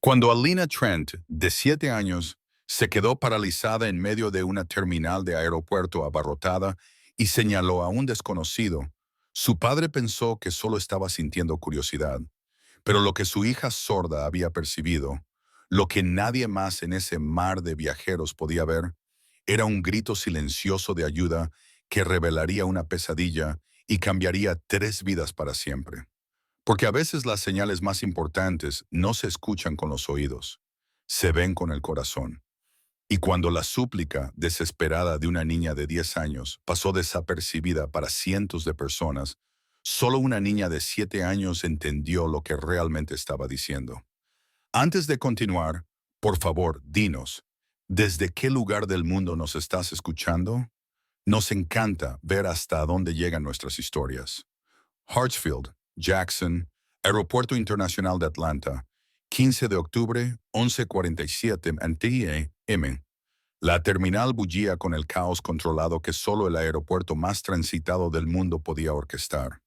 Cuando Alina Trent, de 7 años, se quedó paralizada en medio de una terminal de aeropuerto abarrotada y señaló a un desconocido, su padre pensó que solo estaba sintiendo curiosidad, pero lo que su hija sorda había percibido, lo que nadie más en ese mar de viajeros podía ver, era un grito silencioso de ayuda que revelaría una pesadilla y cambiaría 3 vidas para siempre. Porque a veces las señales más importantes no se escuchan con los oídos, se ven con el corazón. Y cuando la súplica desesperada de una niña de 10 años pasó desapercibida para cientos de personas, solo una niña de 7 años entendió lo que realmente estaba diciendo. Antes de continuar, por favor, dinos, ¿desde qué lugar del mundo nos estás escuchando? Nos encanta ver hasta dónde llegan nuestras historias. Hartsfield, Jackson, Aeropuerto Internacional de Atlanta, 15 de octubre, 11:47 AM. La terminal bullía con el caos controlado que solo el aeropuerto más transitado del mundo podía orquestar.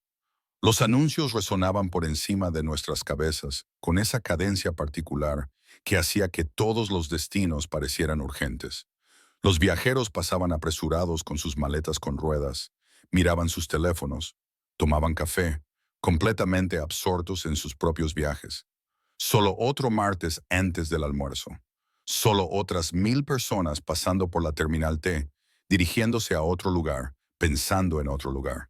Los anuncios resonaban por encima de nuestras cabezas, con esa cadencia particular que hacía que todos los destinos parecieran urgentes. Los viajeros pasaban apresurados con sus maletas con ruedas, miraban sus teléfonos, tomaban café, completamente absortos en sus propios viajes. Solo otro martes antes del almuerzo. Solo otras 1,000 personas pasando por la Terminal T, dirigiéndose a otro lugar, pensando en otro lugar.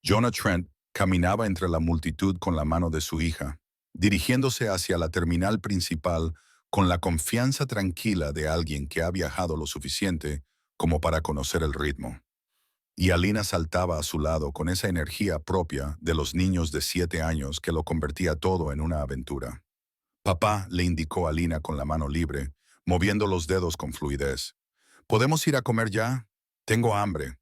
Jonah Trent caminaba entre la multitud con la mano de su hija, dirigiéndose hacia la terminal principal con la confianza tranquila de alguien que ha viajado lo suficiente como para conocer el ritmo. Y Alina saltaba a su lado con esa energía propia de los niños de 7 años que lo convertía todo en una aventura. Papá, le indicó Alina con la mano libre, moviendo los dedos con fluidez. ¿Podemos ir a comer ya? Tengo hambre.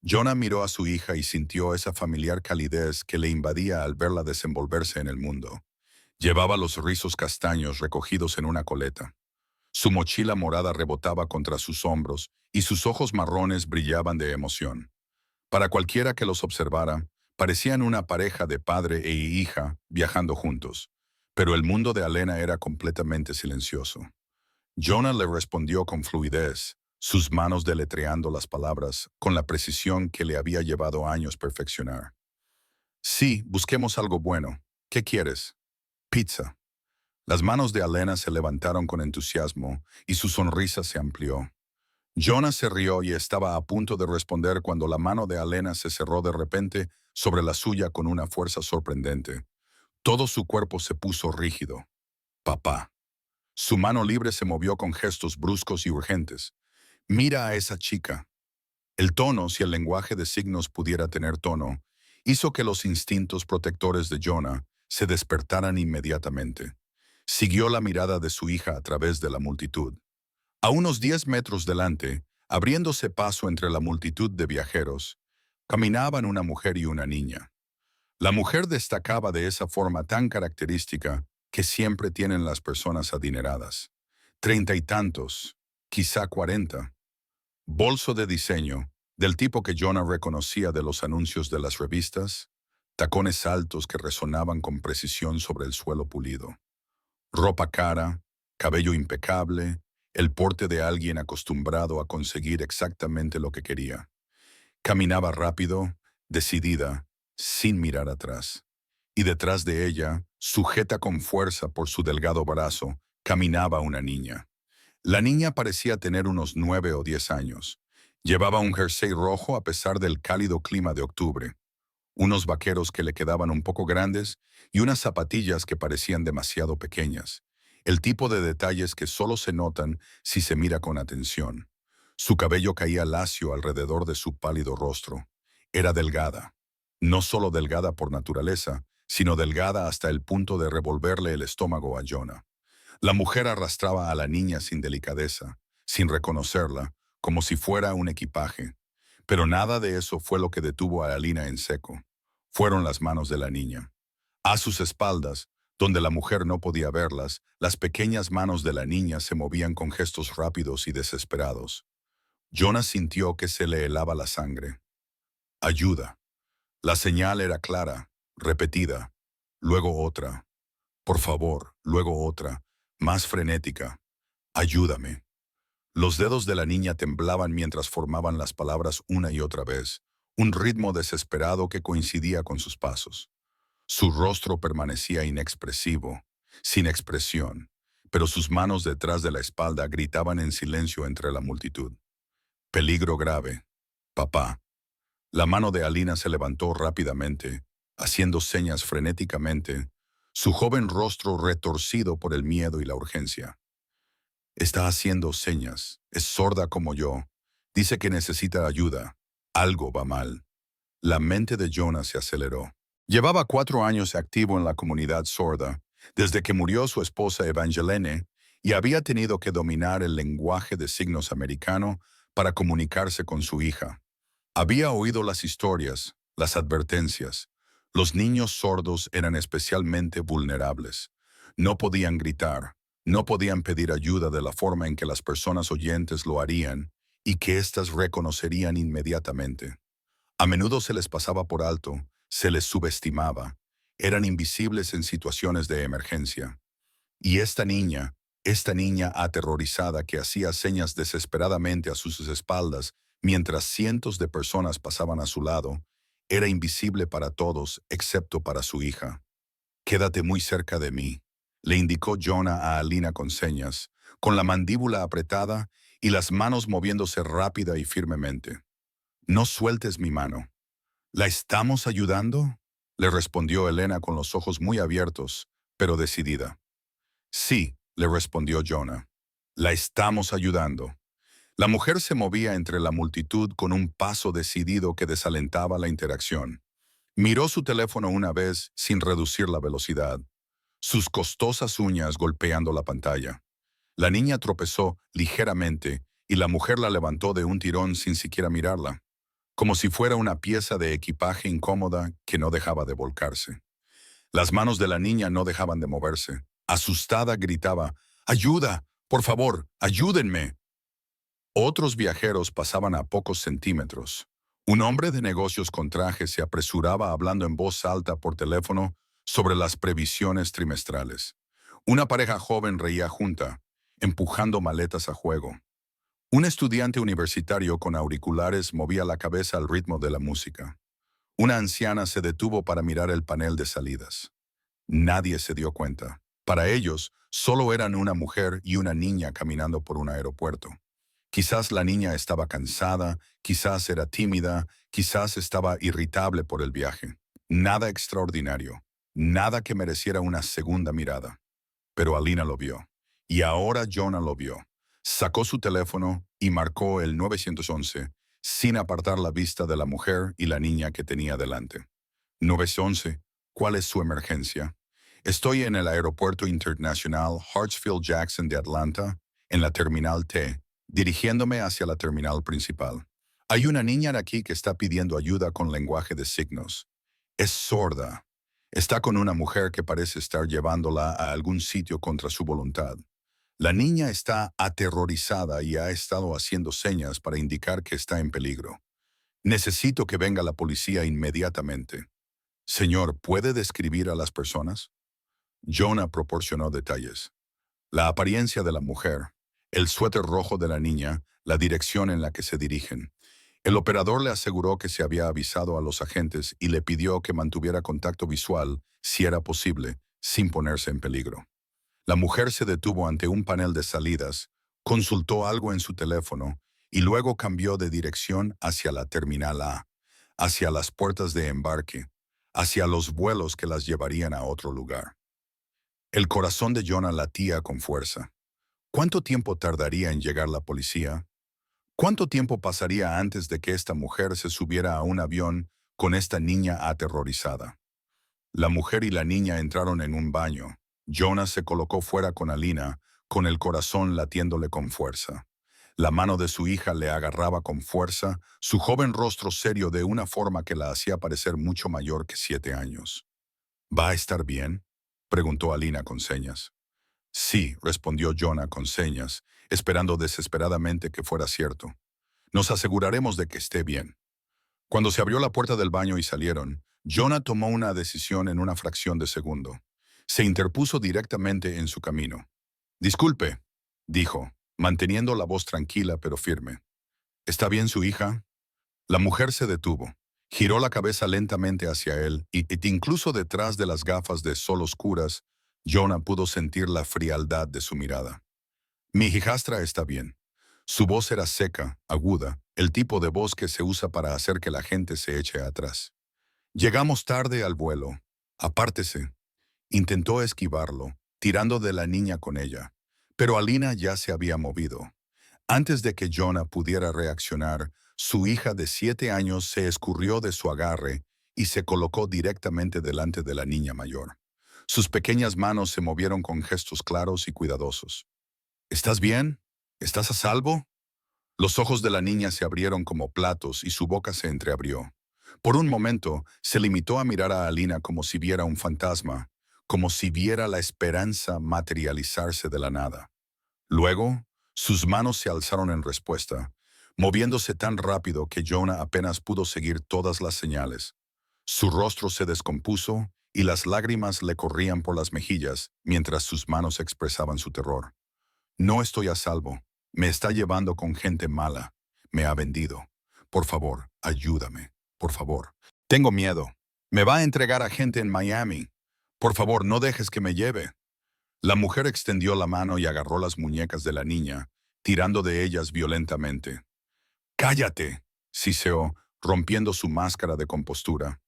Jonah miró a su hija y sintió esa familiar calidez que le invadía al verla desenvolverse en el mundo. Llevaba los rizos castaños recogidos en una coleta. Su mochila morada rebotaba contra sus hombros y sus ojos marrones brillaban de emoción. Para cualquiera que los observara, parecían una pareja de padre e hija viajando juntos. Pero el mundo de Alena era completamente silencioso. Jonah le respondió con fluidez, sus manos deletreando las palabras con la precisión que le había llevado años perfeccionar. Sí, busquemos algo bueno. ¿Qué quieres? Pizza. Las manos de Alena se levantaron con entusiasmo y su sonrisa se amplió. Jonah se rió y estaba a punto de responder cuando la mano de Alena se cerró de repente sobre la suya con una fuerza sorprendente. Todo su cuerpo se puso rígido. Papá. Su mano libre se movió con gestos bruscos y urgentes. Mira a esa chica. El tono, si el lenguaje de signos pudiera tener tono, hizo que los instintos protectores de Jonah se despertaran inmediatamente. Siguió la mirada de su hija a través de la multitud. A unos 10 metros delante, abriéndose paso entre la multitud de viajeros, caminaban una mujer y una niña. La mujer destacaba de esa forma tan característica que siempre tienen las personas adineradas. 30 y tantos, quizá 40. Bolso de diseño, del tipo que Jonah reconocía de los anuncios de las revistas, tacones altos que resonaban con precisión sobre el suelo pulido. Ropa cara, cabello impecable, el porte de alguien acostumbrado a conseguir exactamente lo que quería. Caminaba rápido, decidida, sin mirar atrás. Y detrás de ella, sujeta con fuerza por su delgado brazo, caminaba una niña. La niña parecía tener unos 9 o 10 años. Llevaba un jersey rojo a pesar del cálido clima de octubre, unos vaqueros que le quedaban un poco grandes y unas zapatillas que parecían demasiado pequeñas. El tipo de detalles que solo se notan si se mira con atención. Su cabello caía lacio alrededor de su pálido rostro. Era delgada. No solo delgada por naturaleza, sino delgada hasta el punto de revolverle el estómago a Jonah. La mujer arrastraba a la niña sin delicadeza, sin reconocerla, como si fuera un equipaje. Pero nada de eso fue lo que detuvo a Alina en seco. Fueron las manos de la niña. A sus espaldas, donde la mujer no podía verlas, las pequeñas manos de la niña se movían con gestos rápidos y desesperados. Jonah sintió que se le helaba la sangre. Ayuda. La señal era clara, repetida. Luego otra. Por favor, luego otra, más frenética. Ayúdame. Los dedos de la niña temblaban mientras formaban las palabras una y otra vez, un ritmo desesperado que coincidía con sus pasos. Su rostro permanecía inexpresivo, sin expresión, pero sus manos detrás de la espalda gritaban en silencio entre la multitud. Peligro grave. Papá. La mano de Alina se levantó rápidamente, haciendo señas frenéticamente, su joven rostro retorcido por el miedo y la urgencia. Está haciendo señas, es sorda como yo, dice que necesita ayuda. Algo va mal. La mente de Jonah se aceleró. Llevaba 4 años activo en la comunidad sorda, desde que murió su esposa Evangeline, y había tenido que dominar el lenguaje de signos americano para comunicarse con su hija. Había oído las historias, las advertencias. Los niños sordos eran especialmente vulnerables. No podían gritar, no podían pedir ayuda de la forma en que las personas oyentes lo harían y que éstas reconocerían inmediatamente. A menudo se les pasaba por alto, se les subestimaba, eran invisibles en situaciones de emergencia. Y esta niña aterrorizada que hacía señas desesperadamente a sus espaldas mientras cientos de personas pasaban a su lado, era invisible para todos excepto para su hija. Quédate muy cerca de mí, le indicó Jonah a Alina con señas, con la mandíbula apretada y las manos moviéndose rápida y firmemente. No sueltes mi mano. ¿La estamos ayudando? Le respondió Elena con los ojos muy abiertos, pero decidida. Sí, le respondió Jonah. La estamos ayudando. La mujer se movía entre la multitud con un paso decidido que desalentaba la interacción. Miró su teléfono una vez sin reducir la velocidad, sus costosas uñas golpeando la pantalla. La niña tropezó ligeramente y la mujer la levantó de un tirón sin siquiera mirarla, como si fuera una pieza de equipaje incómoda que no dejaba de volcarse. Las manos de la niña no dejaban de moverse. Asustada gritaba, «¡Ayuda! ¡Por favor, ayúdenme!». Otros viajeros pasaban a pocos centímetros. Un hombre de negocios con traje se apresuraba hablando en voz alta por teléfono sobre las previsiones trimestrales. Una pareja joven reía junta, empujando maletas a juego. Un estudiante universitario con auriculares movía la cabeza al ritmo de la música. Una anciana se detuvo para mirar el panel de salidas. Nadie se dio cuenta. Para ellos, solo eran una mujer y una niña caminando por un aeropuerto. Quizás la niña estaba cansada, quizás era tímida, quizás estaba irritable por el viaje. Nada extraordinario, nada que mereciera una segunda mirada. Pero Alina lo vio. Y ahora Jonah lo vio. Sacó su teléfono y marcó el 911, sin apartar la vista de la mujer y la niña que tenía delante. 911, ¿cuál es su emergencia? Estoy en el Aeropuerto Internacional Hartsfield-Jackson de Atlanta, en la Terminal T, dirigiéndome hacia la terminal principal. Hay una niña aquí que está pidiendo ayuda con lenguaje de signos. Es sorda. Está con una mujer que parece estar llevándola a algún sitio contra su voluntad. La niña está aterrorizada y ha estado haciendo señas para indicar que está en peligro. Necesito que venga la policía inmediatamente. Señor, ¿puede describir a las personas? Jonah proporcionó detalles. La apariencia de la mujer, el suéter rojo de la niña, la dirección en la que se dirigen. El operador le aseguró que se había avisado a los agentes y le pidió que mantuviera contacto visual, si era posible, sin ponerse en peligro. La mujer se detuvo ante un panel de salidas, consultó algo en su teléfono y luego cambió de dirección hacia la Terminal A, hacia las puertas de embarque, hacia los vuelos que las llevarían a otro lugar. El corazón de Jonah latía con fuerza. ¿Cuánto tiempo tardaría en llegar la policía? ¿Cuánto tiempo pasaría antes de que esta mujer se subiera a un avión con esta niña aterrorizada? La mujer y la niña entraron en un baño. Jonah se colocó fuera con Alina, con el corazón latiéndole con fuerza. La mano de su hija le agarraba con fuerza, su joven rostro serio de una forma que la hacía parecer mucho mayor que 7 años. ¿Va a estar bien?, preguntó Alina con señas. Sí, respondió Jonah con señas, esperando desesperadamente que fuera cierto. Nos aseguraremos de que esté bien. Cuando se abrió la puerta del baño y salieron, Jonah tomó una decisión en una fracción de segundo. Se interpuso directamente en su camino. Disculpe, dijo, manteniendo la voz tranquila pero firme. ¿Está bien su hija? La mujer se detuvo. Giró la cabeza lentamente hacia él y incluso detrás de las gafas de sol oscuras, Jonah pudo sentir la frialdad de su mirada. Mi hijastra está bien. Su voz era seca, aguda, el tipo de voz que se usa para hacer que la gente se eche atrás. Llegamos tarde al vuelo. Apártese. Intentó esquivarlo, tirando de la niña con ella. Pero Alina ya se había movido. Antes de que Jonah pudiera reaccionar, su hija de 7 años se escurrió de su agarre y se colocó directamente delante de la niña mayor. Sus pequeñas manos se movieron con gestos claros y cuidadosos. ¿Estás bien? ¿Estás a salvo? Los ojos de la niña se abrieron como platos y su boca se entreabrió. Por un momento, se limitó a mirar a Alina como si viera un fantasma, como si viera la esperanza materializarse de la nada. Luego, sus manos se alzaron en respuesta, moviéndose tan rápido que Jonah apenas pudo seguir todas las señales. Su rostro se descompuso y las lágrimas le corrían por las mejillas mientras sus manos expresaban su terror. No estoy a salvo. Me está llevando con gente mala. Me ha vendido. Por favor, ayúdame. Por favor. Tengo miedo. Me va a entregar a gente en Miami. Por favor, no dejes que me lleve. La mujer extendió la mano y agarró las muñecas de la niña, tirando de ellas violentamente. ¡Cállate!, siseó, rompiendo su máscara de compostura.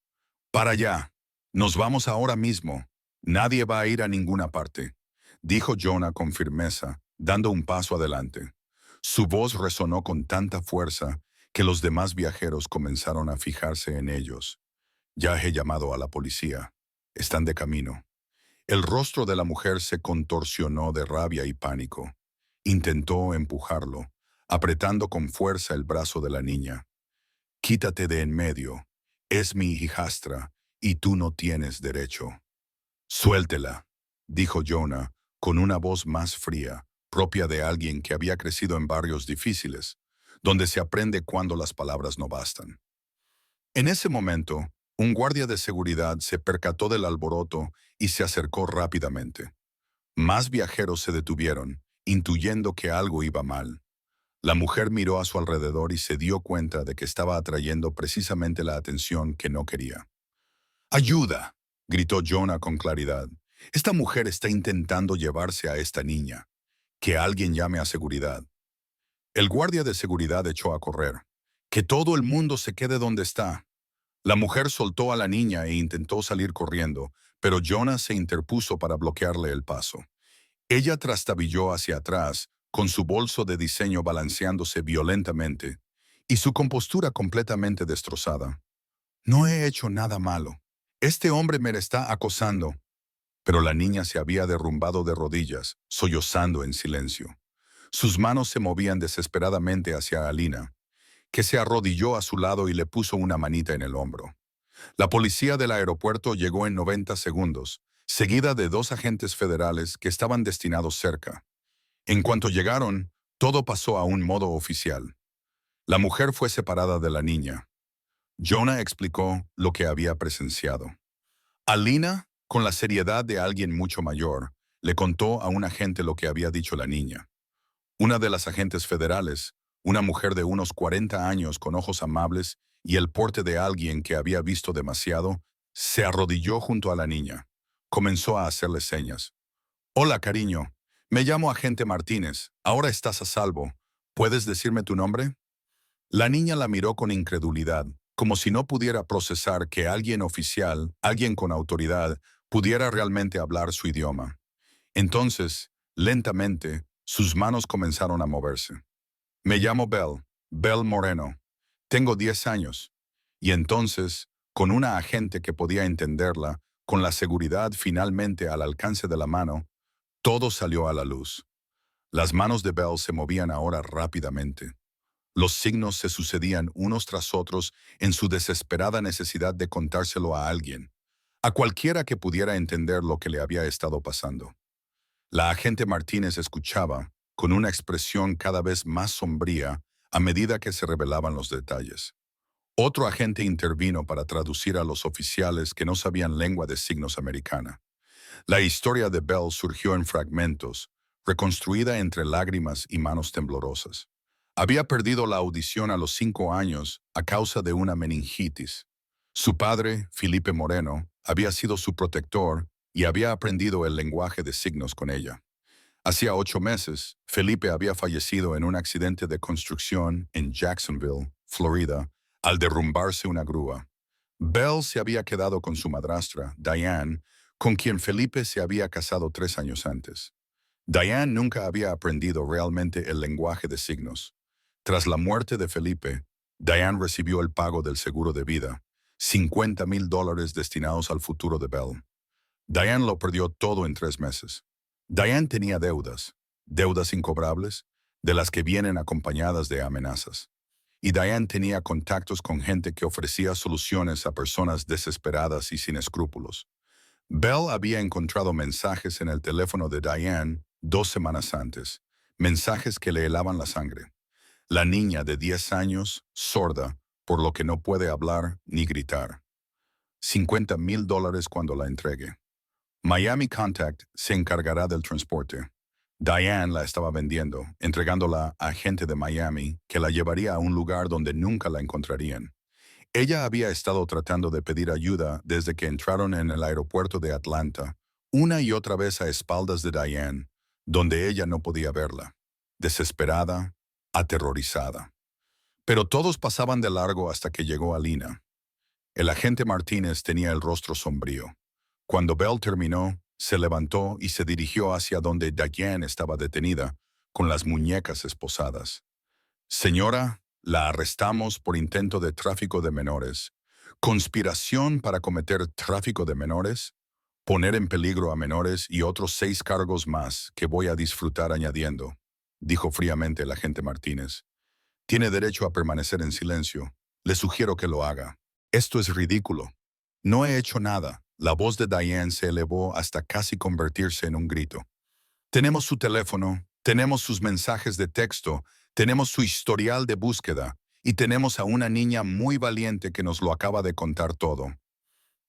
«Para allá. Nos vamos ahora mismo. Nadie va a ir a ninguna parte», dijo Jonah con firmeza, dando un paso adelante. Su voz resonó con tanta fuerza que los demás viajeros comenzaron a fijarse en ellos. «Ya he llamado a la policía. Están de camino». El rostro de la mujer se contorsionó de rabia y pánico. Intentó empujarlo, apretando con fuerza el brazo de la niña. «Quítate de en medio. Es mi hijastra, y tú no tienes derecho». «Suéltela», dijo Jonah, con una voz más fría, propia de alguien que había crecido en barrios difíciles, donde se aprende cuando las palabras no bastan. En ese momento, un guardia de seguridad se percató del alboroto y se acercó rápidamente. Más viajeros se detuvieron, intuyendo que algo iba mal. La mujer miró a su alrededor y se dio cuenta de que estaba atrayendo precisamente la atención que no quería. «¡Ayuda!», gritó Jonah con claridad. «Esta mujer está intentando llevarse a esta niña. Que alguien llame a seguridad». El guardia de seguridad echó a correr. «Que todo el mundo se quede donde está». La mujer soltó a la niña e intentó salir corriendo, pero Jonah se interpuso para bloquearle el paso. Ella trastabilló hacia atrás, con su bolso de diseño balanceándose violentamente, y su compostura completamente destrozada. «No he hecho nada malo. Este hombre me está acosando». Pero la niña se había derrumbado de rodillas, sollozando en silencio. Sus manos se movían desesperadamente hacia Alina, que se arrodilló a su lado y le puso una manita en el hombro. La policía del aeropuerto llegó en 90 segundos, seguida de 2 agentes federales que estaban destinados cerca. En cuanto llegaron, todo pasó a un modo oficial. La mujer fue separada de la niña. Jonah explicó lo que había presenciado. Alina, con la seriedad de alguien mucho mayor, le contó a un agente lo que había dicho la niña. Una de las agentes federales, una mujer de unos 40 años con ojos amables y el porte de alguien que había visto demasiado, se arrodilló junto a la niña. Comenzó a hacerle señas. «Hola, cariño. Me llamo agente Martínez. Ahora estás a salvo. ¿Puedes decirme tu nombre?». La niña la miró con incredulidad, como si no pudiera procesar que alguien oficial, alguien con autoridad, pudiera realmente hablar su idioma. Entonces, lentamente, sus manos comenzaron a moverse. «Me llamo Bell Moreno. Tengo 10 años». Y entonces, con una agente que podía entenderla, con la seguridad finalmente al alcance de la mano, todo salió a la luz. Las manos de Bell se movían ahora rápidamente. Los signos se sucedían unos tras otros en su desesperada necesidad de contárselo a alguien, a cualquiera que pudiera entender lo que le había estado pasando. La agente Martínez escuchaba, con una expresión cada vez más sombría a medida que se revelaban los detalles. Otro agente intervino para traducir a los oficiales que no sabían lengua de signos americana. La historia de Bell surgió en fragmentos, reconstruida entre lágrimas y manos temblorosas. Había perdido la audición a los 5 años a causa de una meningitis. Su padre, Felipe Moreno, había sido su protector y había aprendido el lenguaje de signos con ella. Hacía 8 meses, Felipe había fallecido en un accidente de construcción en Jacksonville, Florida, al derrumbarse una grúa. Belle se había quedado con su madrastra, Diane, con quien Felipe se había casado 3 años antes. Diane nunca había aprendido realmente el lenguaje de signos. Tras la muerte de Felipe, Diane recibió el pago del seguro de vida, $50,000 destinados al futuro de Belle. Diane lo perdió todo en 3 meses. Diane tenía deudas incobrables, de las que vienen acompañadas de amenazas. Y Diane tenía contactos con gente que ofrecía soluciones a personas desesperadas y sin escrúpulos. Belle había encontrado mensajes en el teléfono de Diane 2 semanas antes, mensajes que le helaban la sangre. La niña de 10 años, sorda, por lo que no puede hablar ni gritar. $50,000 cuando la entregue. Miami Contact se encargará del transporte. Diane la estaba vendiendo, entregándola a gente de Miami que la llevaría a un lugar donde nunca la encontrarían. Ella había estado tratando de pedir ayuda desde que entraron en el aeropuerto de Atlanta, una y otra vez a espaldas de Diane, donde ella no podía verla, desesperada, aterrorizada. Pero todos pasaban de largo hasta que llegó Alina. El agente Martínez tenía el rostro sombrío. Cuando Belle terminó, se levantó y se dirigió hacia donde Diane estaba detenida, con las muñecas esposadas. Señora, la arrestamos por intento de tráfico de menores, conspiración para cometer tráfico de menores, poner en peligro a menores y otros 6 cargos más que voy a disfrutar añadiendo, dijo fríamente el agente Martínez. Tiene derecho a permanecer en silencio. Le sugiero que lo haga. Esto es ridículo. No he hecho nada. La voz de Diane se elevó hasta casi convertirse en un grito. Tenemos su teléfono, tenemos sus mensajes de texto, tenemos su historial de búsqueda y tenemos a una niña muy valiente que nos lo acaba de contar todo.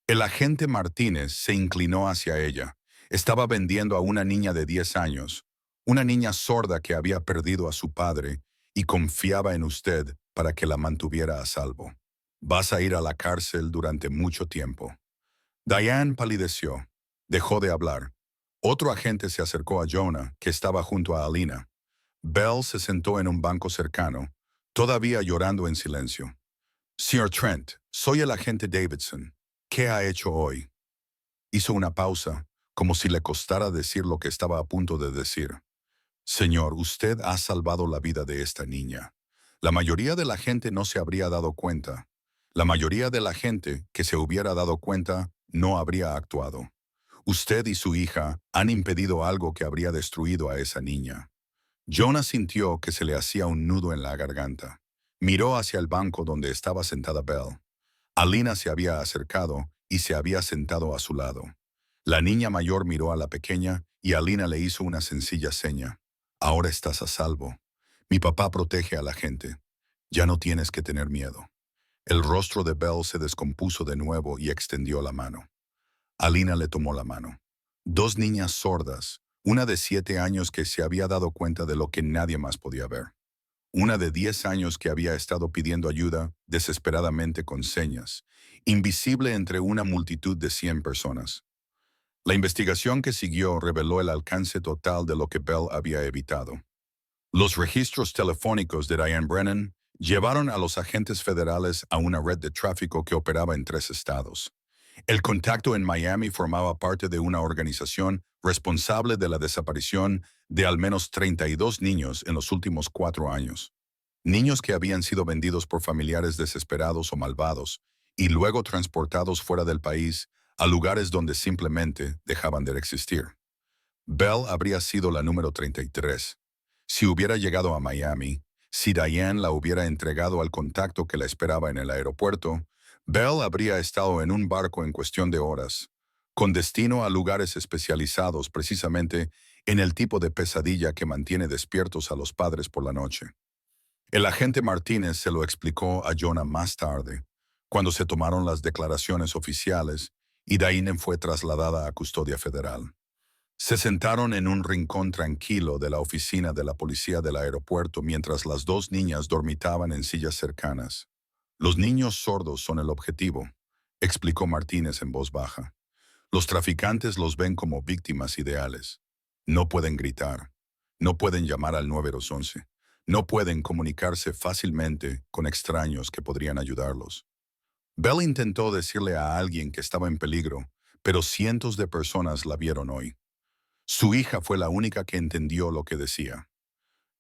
El agente Martínez se inclinó hacia ella. Estaba vendiendo a una niña de 10 años, una niña sorda que había perdido a su padre y confiaba en usted para que la mantuviera a salvo. Vas a ir a la cárcel durante mucho tiempo. Diane palideció. Dejó de hablar. Otro agente se acercó a Jonah, que estaba junto a Alina. Belle se sentó en un banco cercano, todavía llorando en silencio. Señor Trent, soy el agente Davidson. ¿Qué ha hecho hoy? Hizo una pausa, como si le costara decir lo que estaba a punto de decir. Señor, usted ha salvado la vida de esta niña. La mayoría de la gente no se habría dado cuenta. La mayoría de la gente que se hubiera dado cuenta no habría actuado. Usted y su hija han impedido algo que habría destruido a esa niña. Jonah sintió que se le hacía un nudo en la garganta. Miró hacia el banco donde estaba sentada Belle. Alina se había acercado y se había sentado a su lado. La niña mayor miró a la pequeña y Alina le hizo una sencilla seña. Ahora estás a salvo. Mi papá protege a la gente. Ya no tienes que tener miedo. El rostro de Belle se descompuso de nuevo y extendió la mano. Alina le tomó la mano. 2 niñas sordas, una de 7 años que se había dado cuenta de lo que nadie más podía ver. Una de 10 años que había estado pidiendo ayuda desesperadamente con señas, invisible entre una multitud de 100 personas. La investigación que siguió reveló el alcance total de lo que Belle había evitado. Los registros telefónicos de Diane Brennan llevaron a los agentes federales a una red de tráfico que operaba en 3 estados. El contacto en Miami formaba parte de una organización responsable de la desaparición de al menos 32 niños en los últimos 4 años. Niños que habían sido vendidos por familiares desesperados o malvados y luego transportados fuera del país a lugares donde simplemente dejaban de existir. Belle habría sido la número 33. Si hubiera llegado a Miami, si Diane la hubiera entregado al contacto que la esperaba en el aeropuerto, Belle habría estado en un barco en cuestión de horas, con destino a lugares especializados precisamente en el tipo de pesadilla que mantiene despiertos a los padres por la noche. El agente Martínez se lo explicó a Jonah más tarde, cuando se tomaron las declaraciones oficiales y Diane fue trasladada a custodia federal. Se sentaron en un rincón tranquilo de la oficina de la policía del aeropuerto mientras las dos niñas dormitaban en sillas cercanas. Los niños sordos son el objetivo, explicó Martínez en voz baja. Los traficantes los ven como víctimas ideales. No pueden gritar, no pueden llamar al 911, no pueden comunicarse fácilmente con extraños que podrían ayudarlos. Bell intentó decirle a alguien que estaba en peligro, pero cientos de personas la vieron hoy. Su hija fue la única que entendió lo que decía.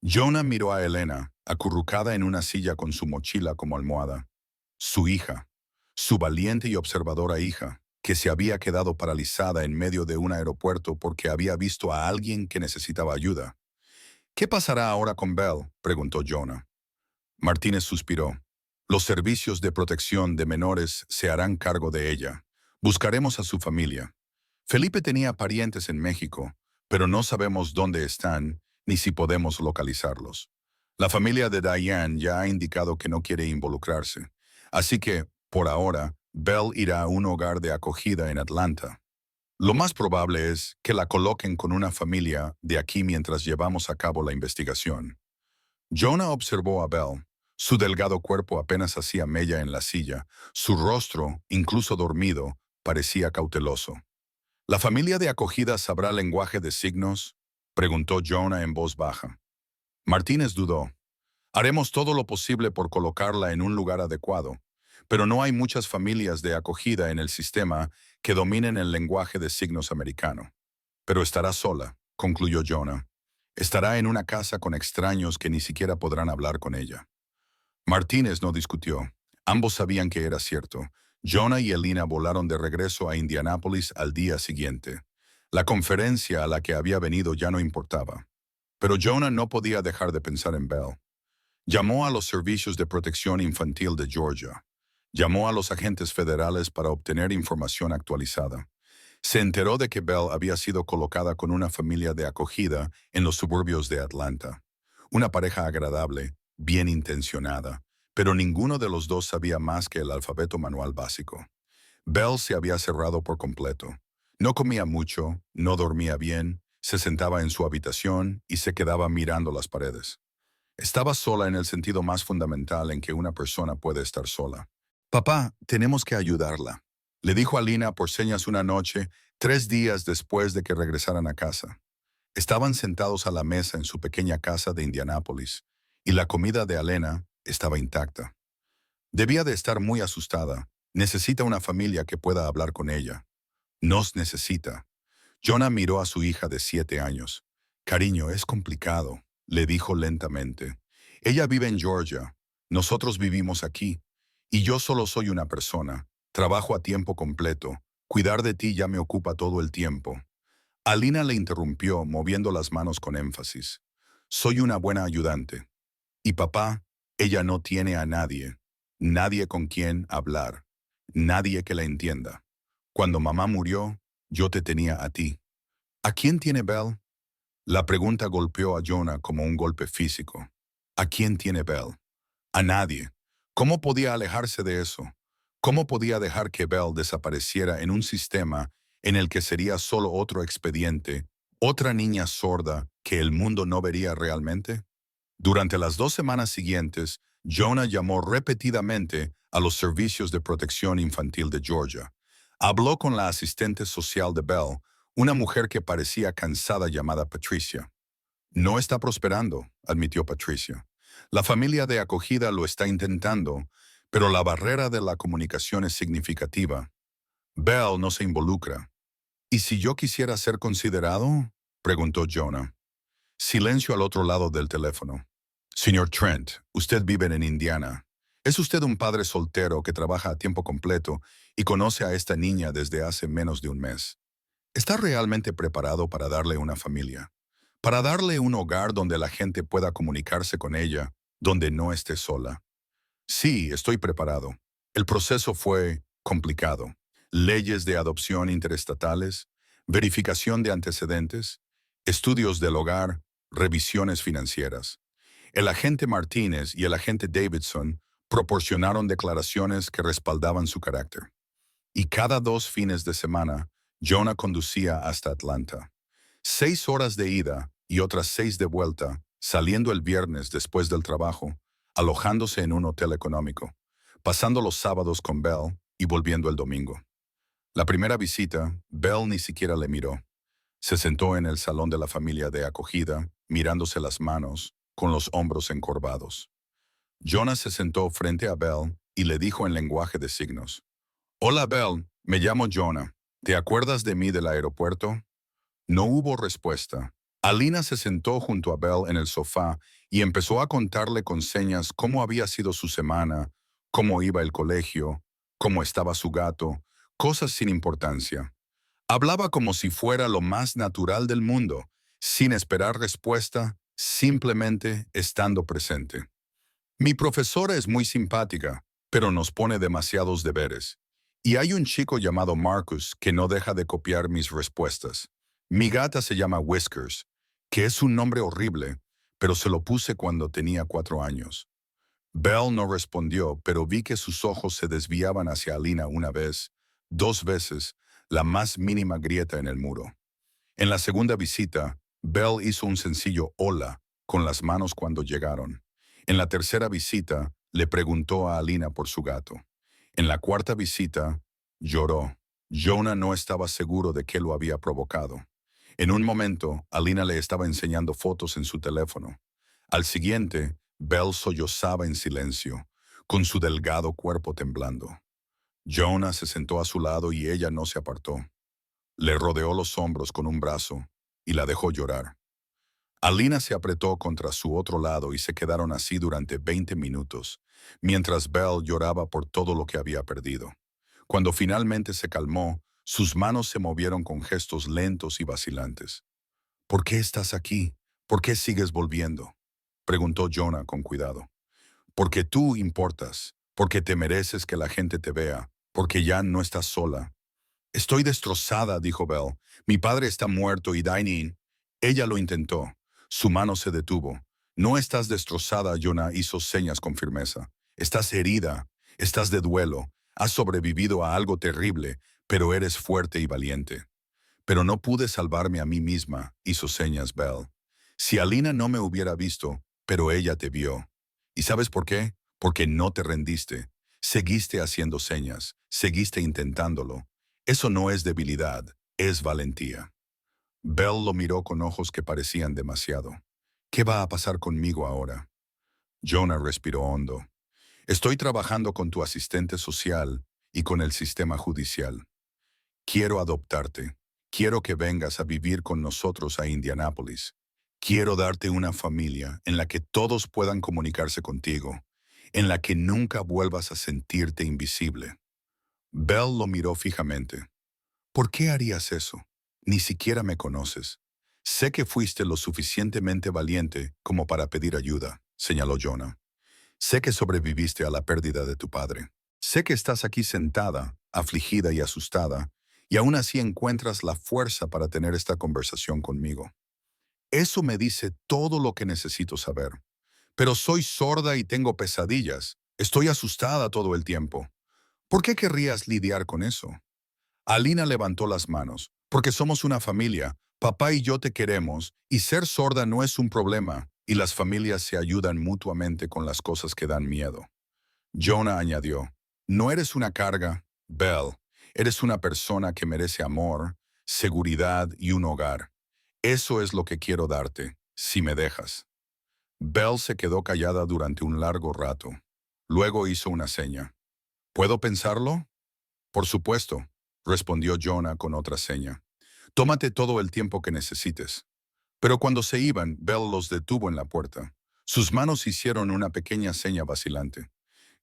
Jonah miró a Elena, acurrucada en una silla con su mochila como almohada. Su hija, su valiente y observadora hija, que se había quedado paralizada en medio de un aeropuerto porque había visto a alguien que necesitaba ayuda. ¿Qué pasará ahora con Belle?, preguntó Jonah. Martínez suspiró. Los servicios de protección de menores se harán cargo de ella. Buscaremos a su familia. Felipe tenía parientes en México, pero no sabemos dónde están ni si podemos localizarlos. La familia de Diane ya ha indicado que no quiere involucrarse, así que, por ahora, Belle irá a un hogar de acogida en Atlanta. Lo más probable es que la coloquen con una familia de aquí mientras llevamos a cabo la investigación. Jonah observó a Belle. Su delgado cuerpo apenas hacía mella en la silla. Su rostro, incluso dormido, parecía cauteloso. ¿La familia de acogida sabrá lenguaje de signos?, preguntó Jonah en voz baja. Martínez dudó. Haremos todo lo posible por colocarla en un lugar adecuado, pero no hay muchas familias de acogida en el sistema que dominen el lenguaje de signos americano. Pero estará sola, concluyó Jonah. Estará en una casa con extraños que ni siquiera podrán hablar con ella. Martínez no discutió. Ambos sabían que era cierto. Jonah y Elena volaron de regreso a Indianápolis al día siguiente. La conferencia a la que había venido ya no importaba. Pero Jonah no podía dejar de pensar en Belle. Llamó a los servicios de protección infantil de Georgia. Llamó a los agentes federales para obtener información actualizada. Se enteró de que Belle había sido colocada con una familia de acogida en los suburbios de Atlanta. Una pareja agradable, bien intencionada, pero ninguno de los dos sabía más que el alfabeto manual básico. Belle se había cerrado por completo. No comía mucho, no dormía bien, se sentaba en su habitación y se quedaba mirando las paredes. Estaba sola en el sentido más fundamental en que una persona puede estar sola. Papá, tenemos que ayudarla, le dijo a Lina por señas una noche, 3 días después de que regresaran a casa. Estaban sentados a la mesa en su pequeña casa de Indianápolis, y la comida de Elena estaba intacta. Debía de estar muy asustada. Necesita una familia que pueda hablar con ella. Nos necesita. Jonah miró a su hija de 7 años. Cariño, es complicado, le dijo lentamente. Ella vive en Georgia. Nosotros vivimos aquí. Y yo solo soy una persona. Trabajo a tiempo completo. Cuidar de ti ya me ocupa todo el tiempo. Alina le interrumpió, moviendo las manos con énfasis. Soy una buena ayudante. Y papá, ella no tiene a nadie. Nadie con quien hablar. Nadie que la entienda. Cuando mamá murió, yo te tenía a ti. ¿A quién tiene Belle? La pregunta golpeó a Jonah como un golpe físico. ¿A quién tiene Belle? A nadie. ¿Cómo podía alejarse de eso? ¿Cómo podía dejar que Belle desapareciera en un sistema en el que sería solo otro expediente, otra niña sorda que el mundo no vería realmente? Durante las 2 semanas siguientes, Jonah llamó repetidamente a los servicios de protección infantil de Georgia. Habló con la asistente social de Belle, una mujer que parecía cansada llamada Patricia. No está prosperando, admitió Patricia. La familia de acogida lo está intentando, pero la barrera de la comunicación es significativa. Belle no se involucra. ¿Y si yo quisiera ser considerado?, preguntó Jonah. Silencio al otro lado del teléfono. Señor Trent, usted vive en Indiana. Es usted un padre soltero que trabaja a tiempo completo y conoce a esta niña desde hace menos de un mes. ¿Está realmente preparado para darle una familia? Para darle un hogar donde la gente pueda comunicarse con ella, donde no esté sola. Sí, estoy preparado. El proceso fue complicado. Leyes de adopción interestatales, verificación de antecedentes, estudios del hogar, revisiones financieras. El agente Martínez y el agente Davidson proporcionaron declaraciones que respaldaban su carácter. Y cada 2 fines de semana, Jonah conducía hasta Atlanta. 6 horas de ida y otras 6 de vuelta, saliendo el viernes después del trabajo, alojándose en un hotel económico, pasando los sábados con Belle y volviendo el domingo. La primera visita, Belle ni siquiera le miró. Se sentó en el salón de la familia de acogida, mirándose las manos, con los hombros encorvados. Jonah se sentó frente a Belle y le dijo en lenguaje de signos: «Hola Belle, me llamo Jonah. ¿Te acuerdas de mí del aeropuerto?» No hubo respuesta. Alina se sentó junto a Belle en el sofá y empezó a contarle con señas cómo había sido su semana, cómo iba el colegio, cómo estaba su gato, cosas sin importancia. Hablaba como si fuera lo más natural del mundo, sin esperar respuesta, simplemente estando presente. Mi profesora es muy simpática, pero nos pone demasiados deberes. Y hay un chico llamado Marcus que no deja de copiar mis respuestas. Mi gata se llama Whiskers, que es un nombre horrible, pero se lo puse cuando tenía 4 años. Belle no respondió, pero vi que sus ojos se desviaban hacia Alina una vez, 2 veces, la más mínima grieta en el muro. En la segunda visita, Belle hizo un sencillo hola con las manos cuando llegaron. En la tercera visita, le preguntó a Alina por su gato. En la cuarta visita, lloró. Jonah no estaba seguro de qué lo había provocado. En un momento, Alina le estaba enseñando fotos en su teléfono. Al siguiente, Belle sollozaba en silencio, con su delgado cuerpo temblando. Jonah se sentó a su lado y ella no se apartó. Le rodeó los hombros con un brazo y la dejó llorar. Alina se apretó contra su otro lado y se quedaron así durante 20 minutos, mientras Belle lloraba por todo lo que había perdido. Cuando finalmente se calmó, sus manos se movieron con gestos lentos y vacilantes. «¿Por qué estás aquí? ¿Por qué sigues volviendo?», preguntó Jonah con cuidado. «Porque tú importas, porque te mereces que la gente te vea, porque ya no estás sola». «Estoy destrozada», dijo Belle. «Mi padre está muerto y Diane...» Ella lo intentó. Su mano se detuvo. «No estás destrozada», Jonah hizo señas con firmeza. «Estás herida, estás de duelo, has sobrevivido a algo terrible, pero eres fuerte y valiente». «Pero no pude salvarme a mí misma», hizo señas Belle. «Si Alina no me hubiera visto, pero ella te vio. ¿Y sabes por qué? Porque no te rendiste. Seguiste haciendo señas, seguiste intentándolo. Eso no es debilidad, es valentía». Belle lo miró con ojos que parecían demasiado. «¿Qué va a pasar conmigo ahora?». Jonah respiró hondo. «Estoy trabajando con tu asistente social y con el sistema judicial. Quiero adoptarte. Quiero que vengas a vivir con nosotros a Indianápolis. Quiero darte una familia en la que todos puedan comunicarse contigo, en la que nunca vuelvas a sentirte invisible». Belle lo miró fijamente. «¿Por qué harías eso? Ni siquiera me conoces. Sé que fuiste lo suficientemente valiente como para pedir ayuda», señaló Jonah. «Sé que sobreviviste a la pérdida de tu padre. Sé que estás aquí sentada, afligida y asustada, y aún así encuentras la fuerza para tener esta conversación conmigo. Eso me dice todo lo que necesito saber. Pero soy sorda y tengo pesadillas. Estoy asustada todo el tiempo. ¿Por qué querrías lidiar con eso?». Alina levantó las manos. «Porque somos una familia. Papá y yo te queremos, y ser sorda no es un problema, y las familias se ayudan mutuamente con las cosas que dan miedo». Jonah añadió: «No eres una carga, Belle. Eres una persona que merece amor, seguridad y un hogar. Eso es lo que quiero darte, si me dejas». Belle se quedó callada durante un largo rato. Luego hizo una seña. «¿Puedo pensarlo?». «Por supuesto», respondió Jonah con otra seña. «Tómate todo el tiempo que necesites». Pero cuando se iban, Belle los detuvo en la puerta. Sus manos hicieron una pequeña seña vacilante.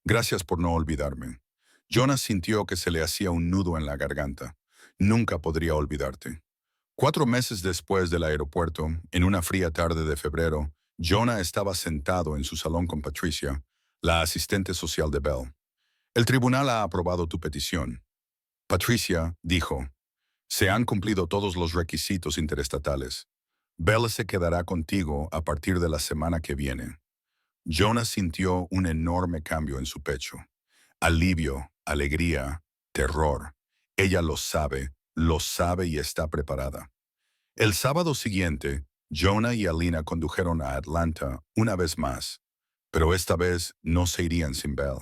«Gracias por no olvidarme». Jonah sintió que se le hacía un nudo en la garganta. «Nunca podría olvidarte». 4 meses después del aeropuerto, en una fría tarde de febrero, Jonah estaba sentado en su salón con Patricia, la asistente social de Belle. «El tribunal ha aprobado tu petición». Patricia dijo: «Se han cumplido todos los requisitos interestatales. Belle se quedará contigo a partir de la semana que viene». Jonah sintió un enorme cambio en su pecho. Alivio, alegría, terror. Ella lo sabe y está preparada. El sábado siguiente, Jonah y Alina condujeron a Atlanta una vez más, pero esta vez no se irían sin Bell.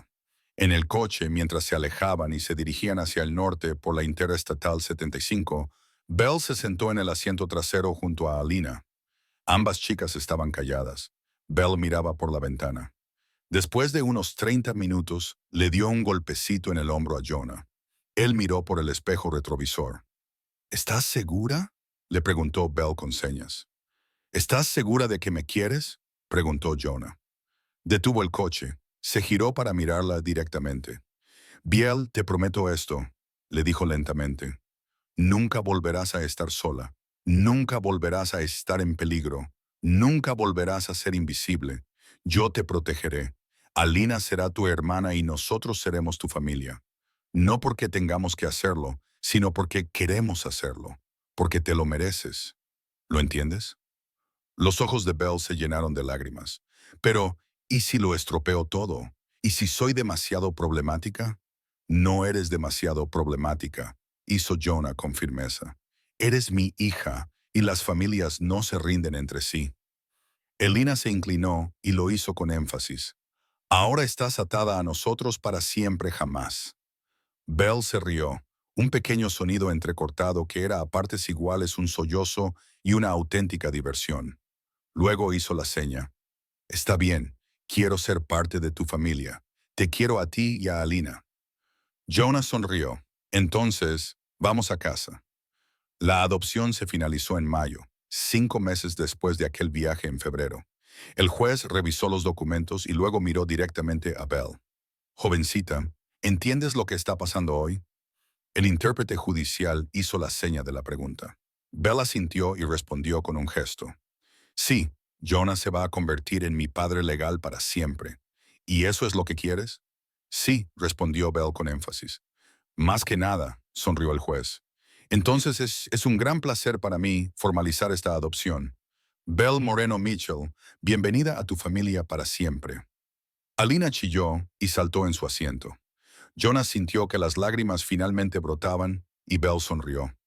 En el coche, mientras se alejaban y se dirigían hacia el norte por la Interestatal 75, Bell se sentó en el asiento trasero junto a Alina. Ambas chicas estaban calladas. Bell miraba por la ventana. Después de unos 30 minutos, le dio un golpecito en el hombro a Jonah. Él miró por el espejo retrovisor. ¿Estás segura?, le preguntó Bell con señas. ¿Estás segura de que me quieres?, preguntó Jonah. Detuvo el coche. Se giró para mirarla directamente. Biel, te prometo esto, le dijo lentamente. Nunca volverás a estar sola. Nunca volverás a estar en peligro. Nunca volverás a ser invisible. Yo te protegeré. Alina será tu hermana y nosotros seremos tu familia. No porque tengamos que hacerlo, sino porque queremos hacerlo. Porque te lo mereces. ¿Lo entiendes? Los ojos de Belle se llenaron de lágrimas. Pero, ¿y si lo estropeo todo? ¿Y si soy demasiado problemática? No eres demasiado problemática, hizo Jonah con firmeza. Eres mi hija, y las familias no se rinden entre sí. Elina se inclinó y lo hizo con énfasis. Ahora estás atada a nosotros para siempre jamás. Belle se rió, un pequeño sonido entrecortado que era a partes iguales un sollozo y una auténtica diversión. Luego hizo la seña. Está bien, quiero ser parte de tu familia. Te quiero a ti y a Alina. Jonah sonrió. Entonces, vamos a casa. La adopción se finalizó en mayo, 5 meses después de aquel viaje en febrero. El juez revisó los documentos y luego miró directamente a Belle. Jovencita, ¿entiendes lo que está pasando hoy? El intérprete judicial hizo la seña de la pregunta. Belle asintió y respondió con un gesto. Sí, Jonah se va a convertir en mi padre legal para siempre. ¿Y eso es lo que quieres? Sí, respondió Bell con énfasis. Más que nada, sonrió el juez. Entonces es un gran placer para mí formalizar esta adopción. Belle Moreno Mitchell, bienvenida a tu familia para siempre. Alina chilló y saltó en su asiento. Jonah sintió que las lágrimas finalmente brotaban y Belle sonrió.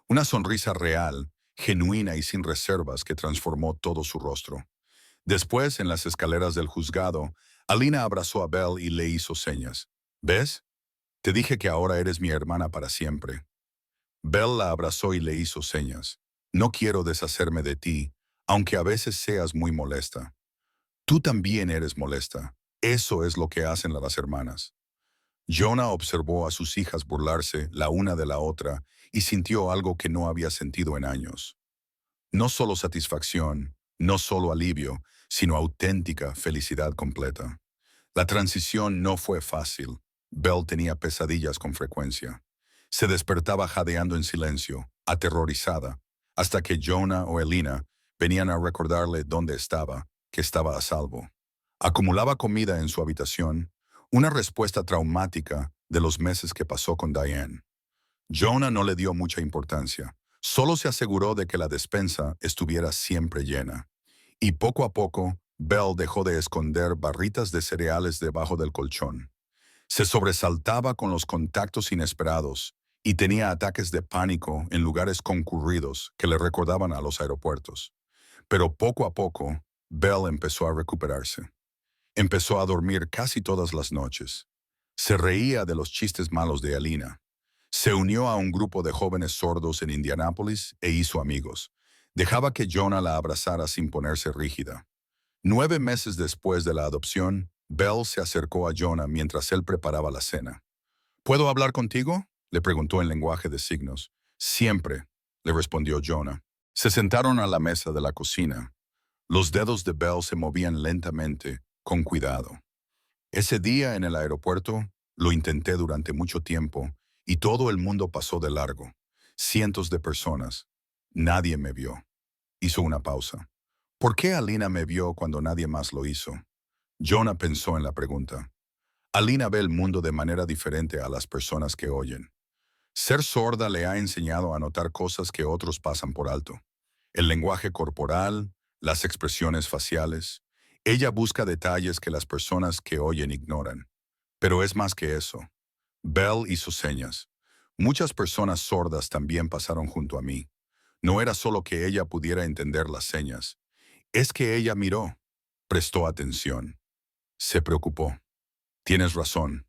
Una sonrisa real, genuina y sin reservas que transformó todo su rostro. Después, en las escaleras del juzgado, Alina abrazó a Belle y le hizo señas. ¿Ves? Te dije que ahora eres mi hermana para siempre. Belle la abrazó y le hizo señas. No quiero deshacerme de ti, aunque a veces seas muy molesta. Tú también eres molesta. Eso es lo que hacen las hermanas. Jonah observó a sus hijas burlarse la una de la otra y sintió algo que no había sentido en años. No solo satisfacción, no solo alivio, sino auténtica felicidad completa. La transición no fue fácil. Belle tenía pesadillas con frecuencia. Se despertaba jadeando en silencio, aterrorizada, hasta que Jonah o Elina venían a recordarle dónde estaba, que estaba a salvo. Acumulaba comida en su habitación, una respuesta traumática de los meses que pasó con Diane. Jonah no le dio mucha importancia. Solo se aseguró de que la despensa estuviera siempre llena. Y poco a poco, Belle dejó de esconder barritas de cereales debajo del colchón. Se sobresaltaba con los contactos inesperados y tenía ataques de pánico en lugares concurridos que le recordaban a los aeropuertos. Pero poco a poco, Belle empezó a recuperarse. Empezó a dormir casi todas las noches. Se reía de los chistes malos de Alina. Se unió a un grupo de jóvenes sordos en Indianápolis e hizo amigos. Dejaba que Jonah la abrazara sin ponerse rígida. 9 meses después de la adopción, Belle se acercó a Jonah mientras él preparaba la cena. ¿Puedo hablar contigo?, le preguntó en lenguaje de signos. Siempre, le respondió Jonah. Se sentaron a la mesa de la cocina. Los dedos de Belle se movían lentamente, con cuidado. Ese día en el aeropuerto, lo intenté durante mucho tiempo, y todo el mundo pasó de largo. Cientos de personas. Nadie me vio. Hizo una pausa. ¿Por qué Alina me vio cuando nadie más lo hizo? Jonah pensó en la pregunta. Alina ve el mundo de manera diferente a las personas que oyen. Ser sorda le ha enseñado a notar cosas que otros pasan por alto. El lenguaje corporal, las expresiones faciales. Ella busca detalles que las personas que oyen ignoran. Pero es más que eso. Belle hizo señas. Muchas personas sordas también pasaron junto a mí. No era solo que ella pudiera entender las señas. Es que ella miró, prestó atención, se preocupó. Tienes razón.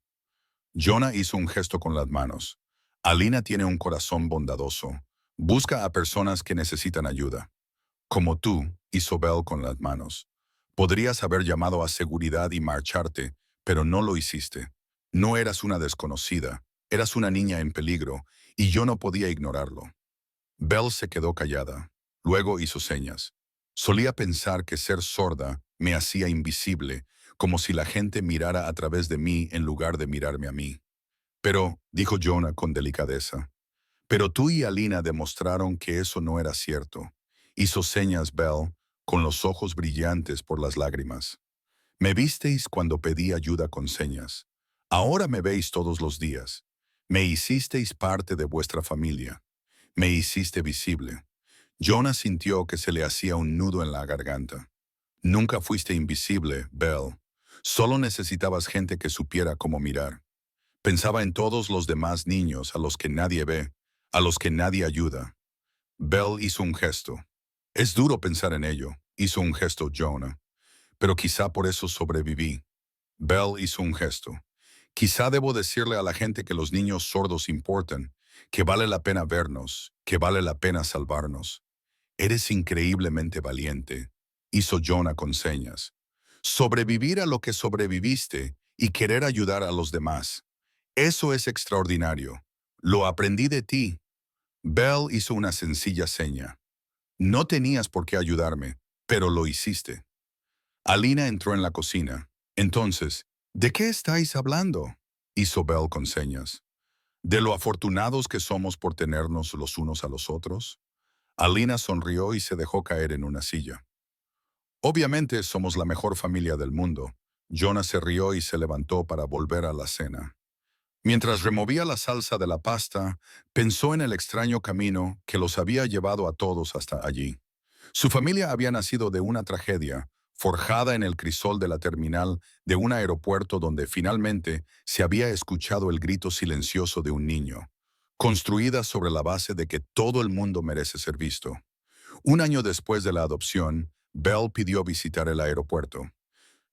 Jonah hizo un gesto con las manos. Alina tiene un corazón bondadoso. Busca a personas que necesitan ayuda. Como tú, hizo Bell con las manos. Podrías haber llamado a seguridad y marcharte, pero no lo hiciste. No eras una desconocida, eras una niña en peligro, y yo no podía ignorarlo. Bell se quedó callada. Luego hizo señas. Solía pensar que ser sorda me hacía invisible, como si la gente mirara a través de mí en lugar de mirarme a mí. Pero, dijo Jonah con delicadeza, pero tú y Alina demostraron que eso no era cierto. Hizo señas Bell, con los ojos brillantes por las lágrimas. Me visteis cuando pedí ayuda con señas. Ahora me veis todos los días. Me hicisteis parte de vuestra familia. Me hiciste visible. Jonah sintió que se le hacía un nudo en la garganta. Nunca fuiste invisible, Bell. Solo necesitabas gente que supiera cómo mirar. Pensaba en todos los demás niños a los que nadie ve, a los que nadie ayuda. Bell hizo un gesto. Es duro pensar en ello, hizo un gesto Jonah. Pero quizá por eso sobreviví. Bell hizo un gesto. Quizá debo decirle a la gente que los niños sordos importan, que vale la pena vernos, que vale la pena salvarnos. Eres increíblemente valiente, hizo Jonah con señas. Sobrevivir a lo que sobreviviste y querer ayudar a los demás. Eso es extraordinario. Lo aprendí de ti. Bell hizo una sencilla seña. No tenías por qué ayudarme, pero lo hiciste. Alina entró en la cocina. Entonces, ¿de qué estáis hablando? Hizo Bell con señas. ¿De lo afortunados que somos por tenernos los unos a los otros? Alina sonrió y se dejó caer en una silla. Obviamente somos la mejor familia del mundo. Jonah se rió y se levantó para volver a la cena. Mientras removía la salsa de la pasta, pensó en el extraño camino que los había llevado a todos hasta allí. Su familia había nacido de una tragedia, forjada en el crisol de la terminal de un aeropuerto donde finalmente se había escuchado el grito silencioso de un niño, construida sobre la base de que todo el mundo merece ser visto. Un año después de la adopción, Bell pidió visitar el aeropuerto.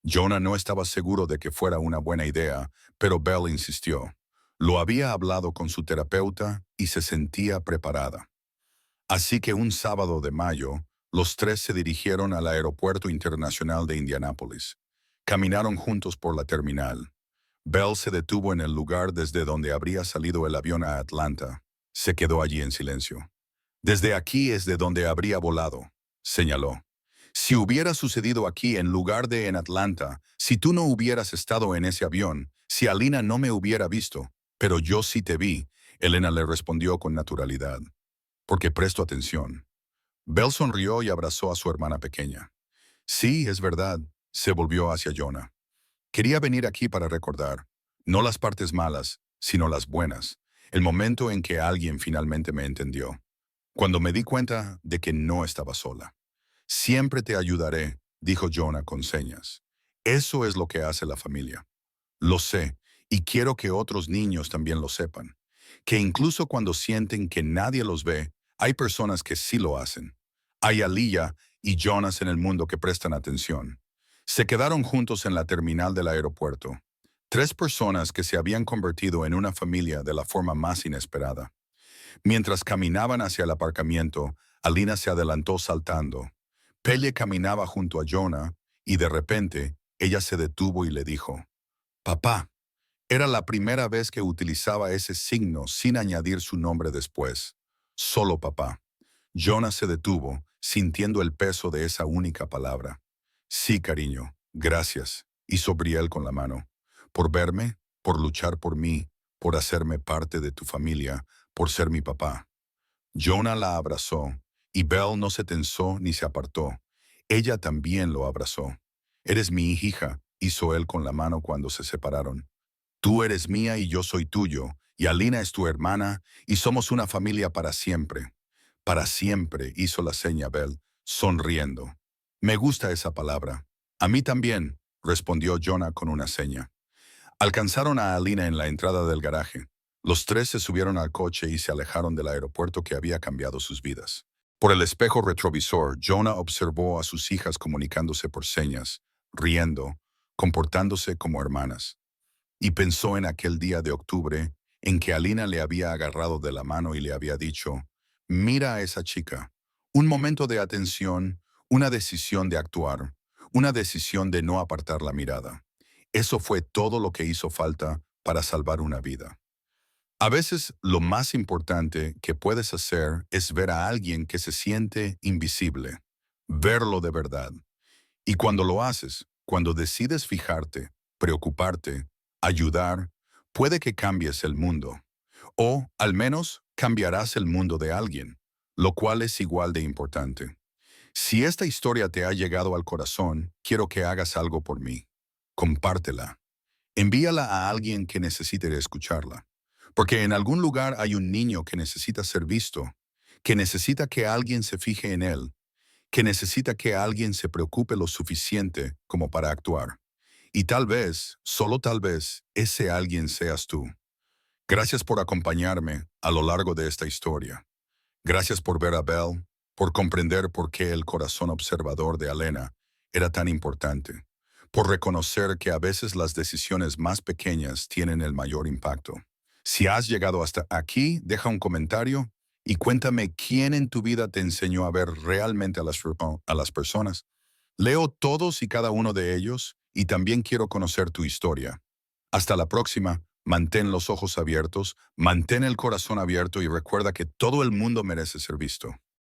Jonah no estaba seguro de que fuera una buena idea, pero Bell insistió. Lo había hablado con su terapeuta y se sentía preparada. Así que un sábado de mayo, los tres se dirigieron al Aeropuerto Internacional de Indianápolis. Caminaron juntos por la terminal. Bell se detuvo en el lugar desde donde habría salido el avión a Atlanta. Se quedó allí en silencio. Desde aquí es de donde habría volado, señaló. Si hubiera sucedido aquí en lugar de en Atlanta, si tú no hubieras estado en ese avión, si Alina no me hubiera visto, pero yo sí te vi, Elena le respondió con naturalidad. Porque presto atención. Bell sonrió y abrazó a su hermana pequeña. Sí, es verdad, se volvió hacia Jonah. Quería venir aquí para recordar, no las partes malas, sino las buenas, el momento en que alguien finalmente me entendió. Cuando me di cuenta de que no estaba sola. Siempre te ayudaré, dijo Jonah con señas. Eso es lo que hace la familia. Lo sé, y quiero que otros niños también lo sepan. Que incluso cuando sienten que nadie los ve, hay personas que sí lo hacen. Hay Aliyah y Jonas en el mundo que prestan atención. Se quedaron juntos en la terminal del aeropuerto. Tres personas que se habían convertido en una familia de la forma más inesperada. Mientras caminaban hacia el aparcamiento, Alina se adelantó saltando. Pelle caminaba junto a Jonah y de repente ella se detuvo y le dijo, «Papá». Era la primera vez que utilizaba ese signo sin añadir su nombre después. Solo papá. Jonah se detuvo, sintiendo el peso de esa única palabra. Sí, cariño, gracias, hizo Brielle con la mano. Por verme, por luchar por mí, por hacerme parte de tu familia, por ser mi papá. Jonah la abrazó, y Belle no se tensó ni se apartó. Ella también lo abrazó. Eres mi hija, hizo él con la mano cuando se separaron. Tú eres mía y yo soy tuyo, y Alina es tu hermana, y somos una familia para siempre. Para siempre, hizo la seña Bell, sonriendo. Me gusta esa palabra. A mí también, respondió Jonah con una seña. Alcanzaron a Alina en la entrada del garaje. Los tres se subieron al coche y se alejaron del aeropuerto que había cambiado sus vidas. Por el espejo retrovisor, Jonah observó a sus hijas comunicándose por señas, riendo, comportándose como hermanas. Y pensó en aquel día de octubre en que Alina le había agarrado de la mano y le había dicho, mira a esa chica. Un momento de atención, una decisión de actuar, una decisión de no apartar la mirada. Eso fue todo lo que hizo falta para salvar una vida. A veces lo más importante que puedes hacer es ver a alguien que se siente invisible, verlo de verdad. Y cuando lo haces, cuando decides fijarte, preocuparte, ayudar, puede que cambies el mundo. O, al menos, cambiarás el mundo de alguien, lo cual es igual de importante. Si esta historia te ha llegado al corazón, quiero que hagas algo por mí. Compártela. Envíala a alguien que necesite escucharla. Porque en algún lugar hay un niño que necesita ser visto, que necesita que alguien se fije en él, que necesita que alguien se preocupe lo suficiente como para actuar. Y tal vez, solo tal vez, ese alguien seas tú. Gracias por acompañarme a lo largo de esta historia. Gracias por ver a Belle, por comprender por qué el corazón observador de Alena era tan importante, por reconocer que a veces las decisiones más pequeñas tienen el mayor impacto. Si has llegado hasta aquí, deja un comentario y cuéntame quién en tu vida te enseñó a ver realmente a las personas. Leo todos y cada uno de ellos y también quiero conocer tu historia. Hasta la próxima, mantén los ojos abiertos, mantén el corazón abierto y recuerda que todo el mundo merece ser visto.